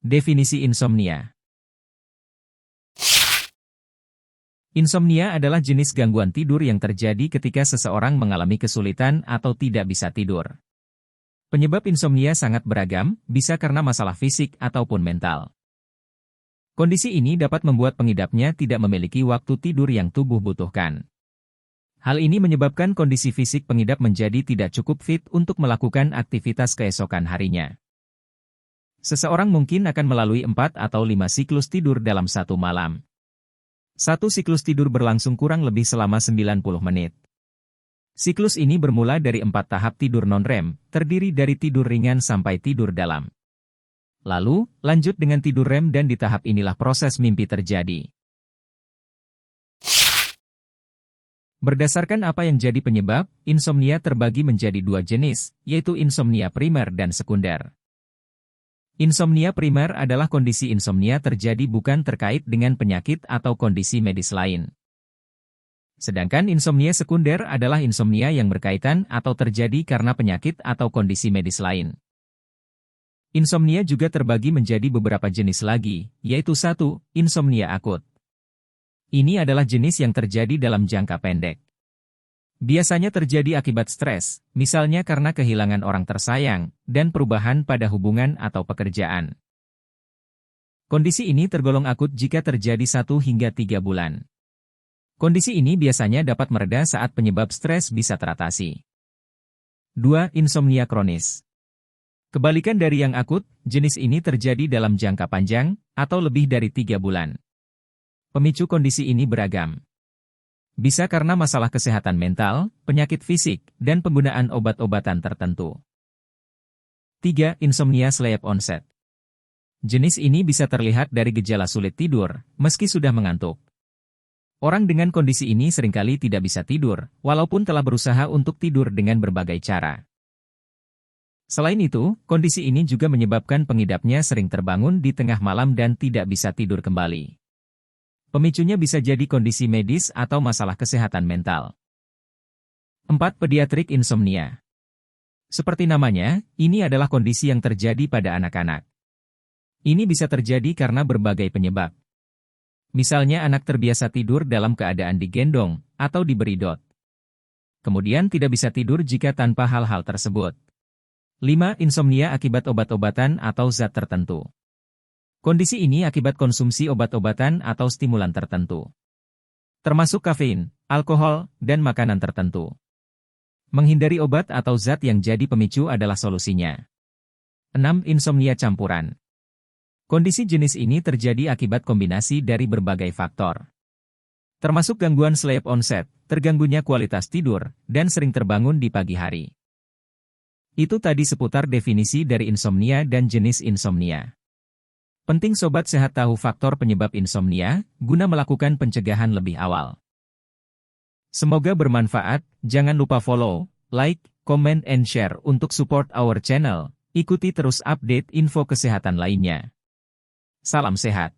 Definisi insomnia. Insomnia adalah jenis gangguan tidur yang terjadi ketika seseorang mengalami kesulitan atau tidak bisa tidur. Penyebab insomnia sangat beragam, bisa karena masalah fisik ataupun mental. Kondisi ini dapat membuat pengidapnya tidak memiliki waktu tidur yang tubuh butuhkan. Hal ini menyebabkan kondisi fisik pengidap menjadi tidak cukup fit untuk melakukan aktivitas keesokan harinya. Seseorang mungkin akan melalui 4 atau 5 siklus tidur dalam satu malam. Satu siklus tidur berlangsung kurang lebih selama 90 menit. Siklus ini bermula dari 4 tahap tidur non-REM, terdiri dari tidur ringan sampai tidur dalam. Lalu, lanjut dengan tidur REM dan di tahap inilah proses mimpi terjadi. Berdasarkan apa yang jadi penyebab, insomnia terbagi menjadi 2 jenis, yaitu insomnia primer dan sekunder. Insomnia primer adalah kondisi insomnia terjadi bukan terkait dengan penyakit atau kondisi medis lain. Sedangkan insomnia sekunder adalah insomnia yang berkaitan atau terjadi karena penyakit atau kondisi medis lain. Insomnia juga terbagi menjadi beberapa jenis lagi, yaitu 1. Insomnia akut. Ini adalah jenis yang terjadi dalam jangka pendek. Biasanya terjadi akibat stres, misalnya karena kehilangan orang tersayang, dan perubahan pada hubungan atau pekerjaan. Kondisi ini tergolong akut jika terjadi 1 hingga 3 bulan. Kondisi ini biasanya dapat mereda saat penyebab stres bisa teratasi. 2. Insomnia kronis. Kebalikan dari yang akut, jenis ini terjadi dalam jangka panjang, atau lebih dari 3 bulan. Pemicu kondisi ini beragam. Bisa karena masalah kesehatan mental, penyakit fisik, dan penggunaan obat-obatan tertentu. 3. Insomnia sleep onset. Jenis ini bisa terlihat dari gejala sulit tidur, meski sudah mengantuk. Orang dengan kondisi ini seringkali tidak bisa tidur, walaupun telah berusaha untuk tidur dengan berbagai cara. Selain itu, kondisi ini juga menyebabkan pengidapnya sering terbangun di tengah malam dan tidak bisa tidur kembali. Pemicunya bisa jadi kondisi medis atau masalah kesehatan mental. 4. Pediatrik insomnia. Seperti namanya, ini adalah kondisi yang terjadi pada anak-anak. Ini bisa terjadi karena berbagai penyebab. Misalnya anak terbiasa tidur dalam keadaan digendong atau diberi dot. Kemudian tidak bisa tidur jika tanpa hal-hal tersebut. 5. Insomnia akibat obat-obatan atau zat tertentu. Kondisi ini akibat konsumsi obat-obatan atau stimulan tertentu, termasuk kafein, alkohol, dan makanan tertentu. Menghindari obat atau zat yang jadi pemicu adalah solusinya. 6. Insomnia campuran. Kondisi jenis ini terjadi akibat kombinasi dari berbagai faktor, termasuk gangguan sleep onset, terganggunya kualitas tidur, dan sering terbangun di pagi hari. Itu tadi seputar definisi dari insomnia dan jenis insomnia. Penting sobat sehat tahu faktor penyebab insomnia, guna melakukan pencegahan lebih awal. Semoga bermanfaat, jangan lupa follow, like, comment, and share untuk support our channel. Ikuti terus update info kesehatan lainnya. Salam sehat.